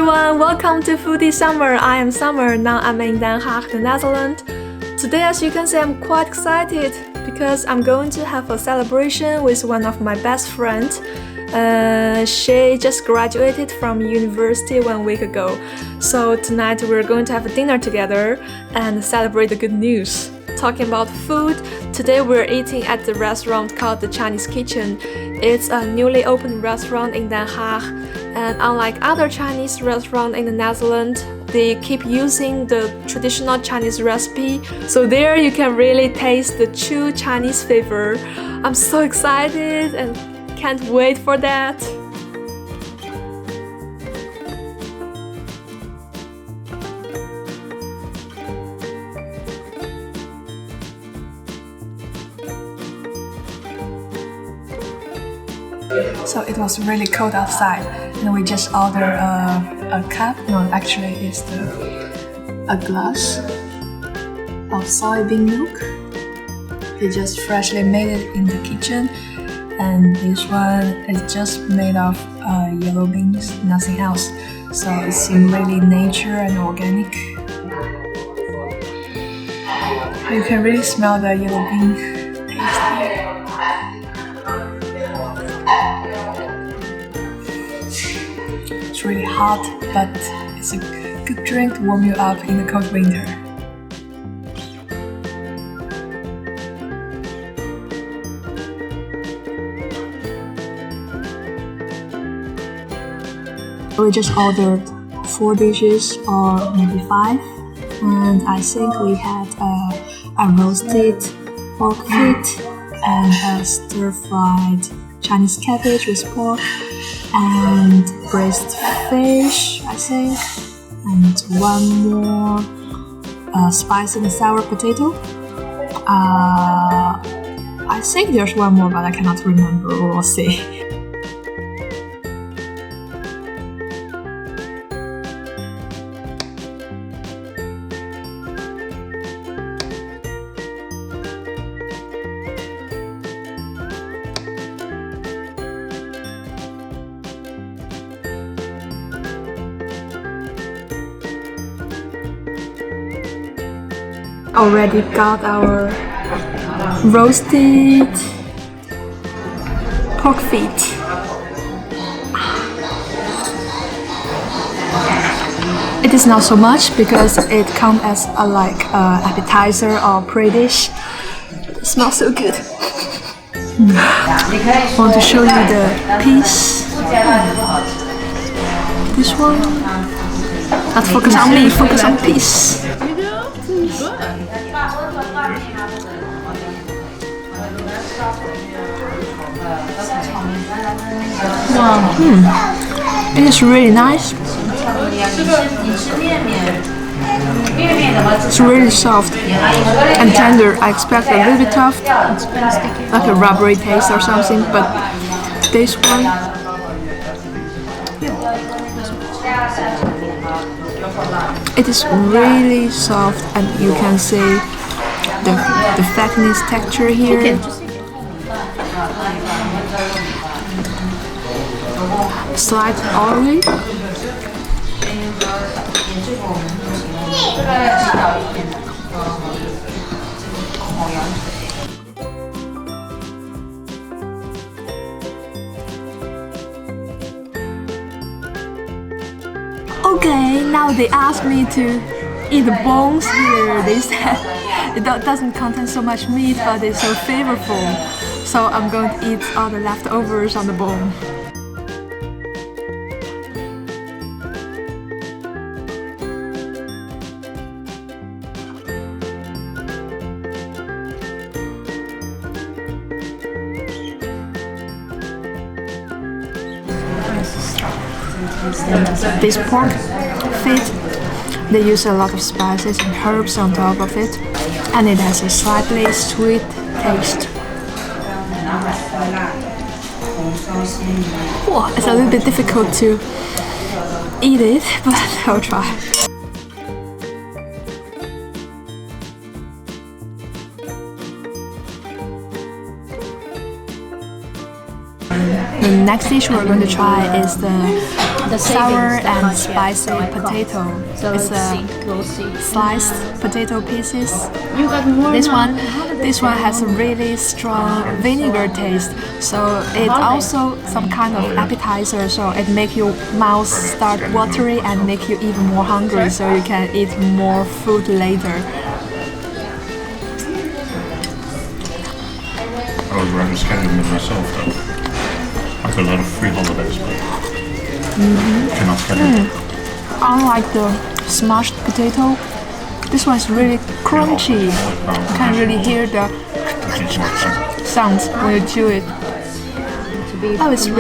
everyone, welcome to Foodie Summer. I am Summer, now I'm in Den Haag, the Netherlands. Today, as you can see, I'm quite excited because I'm going to have a celebration with one of my best friends. She just graduated from university 1 week ago. So tonight we're going to have a dinner together and celebrate the good news. Talking about food, today we're eating at the restaurant called the Chinese Kitchen. It's a newly opened restaurant in Den Haag, and unlike other Chinese restaurants in the Netherlands, they keep using the traditional Chinese recipe, so there you can really taste the true Chinese flavor. I'm so excited and can't wait for that. So it was really cold outside, and we just ordered a cup. No, actually, it's a glass of soybean milk. They just freshly made it in the kitchen, and this one is just made of yellow beans, nothing else. So it's really nature and organic. You can really smell the yellow bean taste. It's really hot, but it's a good drink to warm you up in the cold winter. We just ordered 4 dishes or maybe 5, and I think we had a roasted pork feet and a stir-fried Chinese cabbage with pork and braised fish, I think, and one more spicy and sour potato. I think there's one more, but I cannot remember. We'll see. Already got our roasted pork feet. It is not so much because it comes as a appetizer or pre-dish. It smells so good. I want to show you the piece. This one. Not focus on me, focus on piece. Wow, it is really nice. It's really soft and tender. I expect a little bit tough, like a rubbery taste or something, but this one, it is really soft, and you can see the fatness texture here. Slight oily. Okay, now they ask me to eat the bones here. They said it doesn't contain so much meat, but it's so flavorful. So I'm going to eat all the leftovers on the bone. This pork feet, they use a lot of spices and herbs on top of it, and it has a slightly sweet taste. Wow, it's a little bit difficult to eat it, but I'll try. The next dish we're going to try is the sour and spicy potato. It's a sliced potato pieces. This one has a really strong vinegar taste, so it's also some kind of appetizer, so it makes your mouth start watery and make you even more hungry, so you can eat more food later. I was rather scheduling it myself though. I have a lot of free holidays, but cannot schedule. I like the smashed potato. This one is really crunchy. You can really hear the sounds when you chew it. Oh, it's a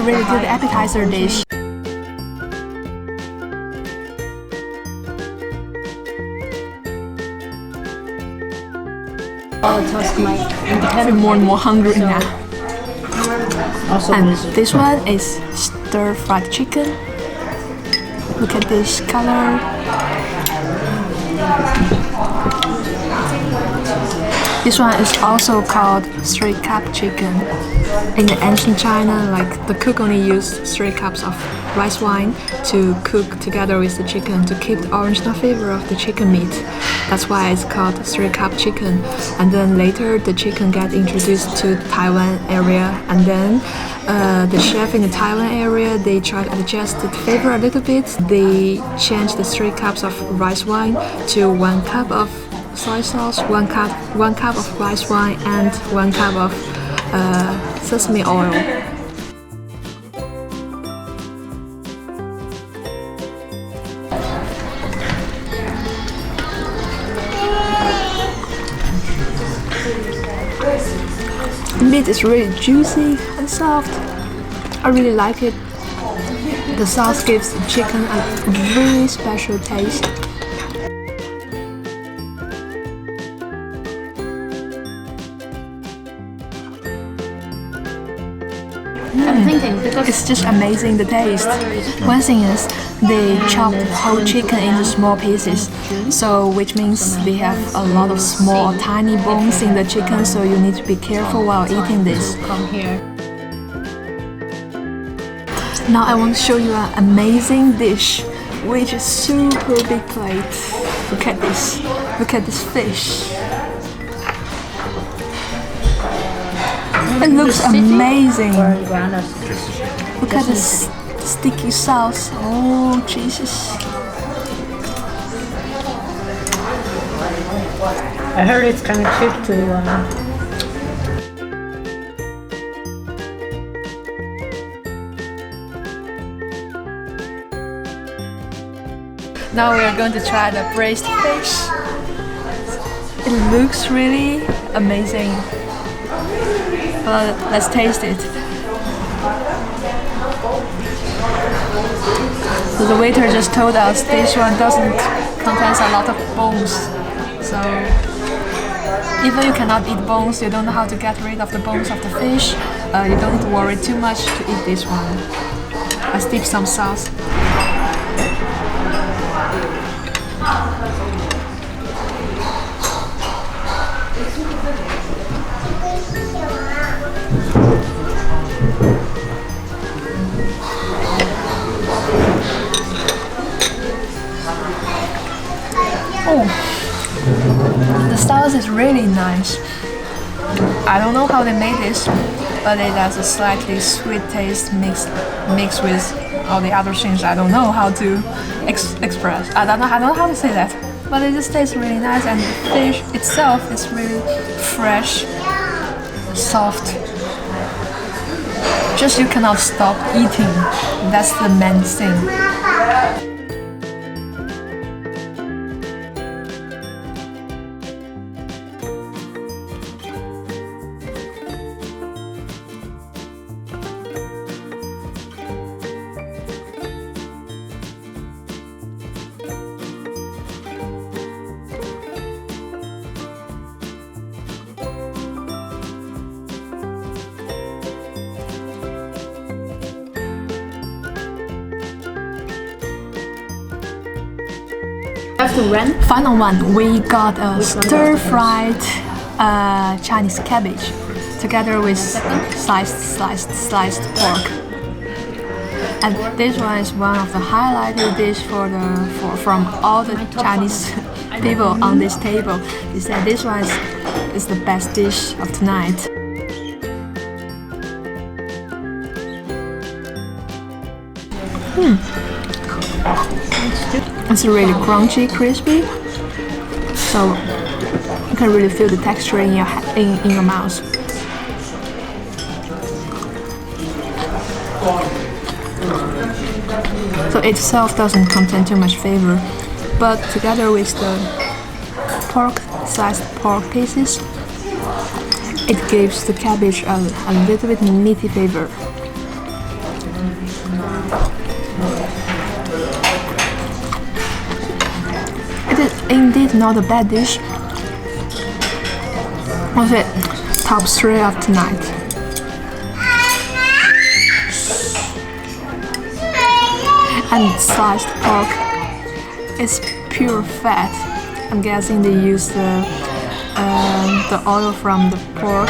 really good appetizer dish. I feel more and more hungry now. And this one is stir-fried chicken. Look at this color. This one is also called 3-cup chicken. In the ancient China, like the cook only used 3 cups of rice wine to cook together with the chicken to keep the original flavor of the chicken meat. That's why it's called 3-cup chicken. And then later the chicken got introduced to Taiwan area, and then the chef in the Taiwan area, they tried to adjust the flavor a little bit. They changed the 3 cups of rice wine to 1 cup of soy sauce, 1 cup of rice wine, and 1 cup of sesame oil. The meat is really juicy and soft. I really like it. The sauce gives the chicken a really special taste. It's just amazing, the taste. One thing is they chop the whole chicken into small pieces, so which means they have a lot of small tiny bones in the chicken, so you need to be careful while eating this. Now I want to show you an amazing dish, which is super big plate. Look at this. Look at this fish. It looks amazing. Look at this sticky sauce. Oh, Jesus. I heard it's kind of cheap to Now we are going to try the braised fish. It looks really amazing. But let's taste it. So the waiter just told us this one doesn't contain a lot of bones. So even you cannot eat bones, you don't know how to get rid of the bones of the fish, you don't need to worry too much to eat this one. Let's dip some sauce. Oh, the sauce is really nice. I don't know how they made this, but it has a slightly sweet taste mixed with all the other things. I don't know how to express. I don't know how to say that, but it just tastes really nice, and the fish itself is really fresh, soft. Just you cannot stop eating. That's the main thing. Final one, we got a stir-fried Chinese cabbage. together with sliced pork. And this one is one of the highlighted dish from all the Chinese people on this table. They said this one is the best dish of tonight. It's really crunchy, crispy, so you can really feel the texture in your mouth. So itself doesn't contain too much flavor, but together with the sliced pork pieces, it gives the cabbage a little bit meaty flavor. It is indeed not a bad dish. What's it? Top 3 of tonight. And sliced pork is pure fat. I'm guessing they use the oil from the pork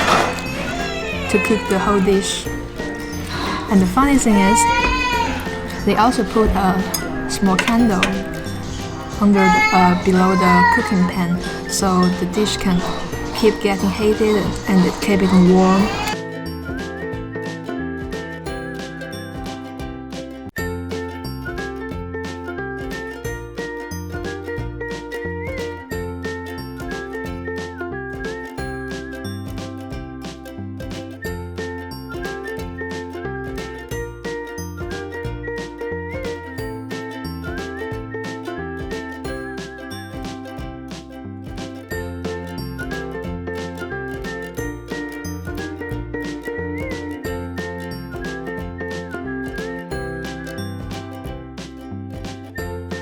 to cook the whole dish. And the funny thing is, they also put a small candle below the cooking pan, so the dish can keep getting heated and keep it warm.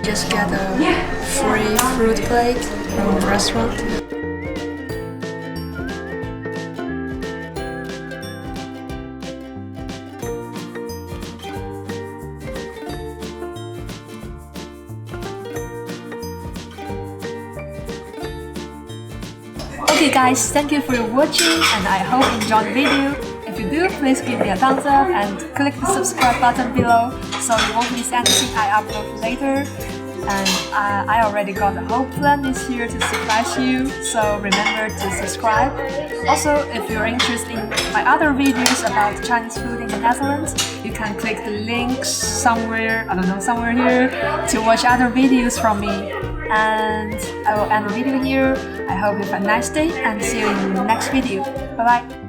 Just get a free fruit plate from the restaurant. Okay guys, thank you for watching and I hope you enjoyed the video. If you do, please give me a thumbs up and click the subscribe button below so you won't miss anything I upload later. And I already got a whole plan this year to surprise you, so remember to subscribe. Also, if you're interested in my other videos about Chinese food in the Netherlands, you can click the links somewhere here to watch other videos from me. And I will end the video here. I hope you have a nice day and see you in the next video. Bye bye!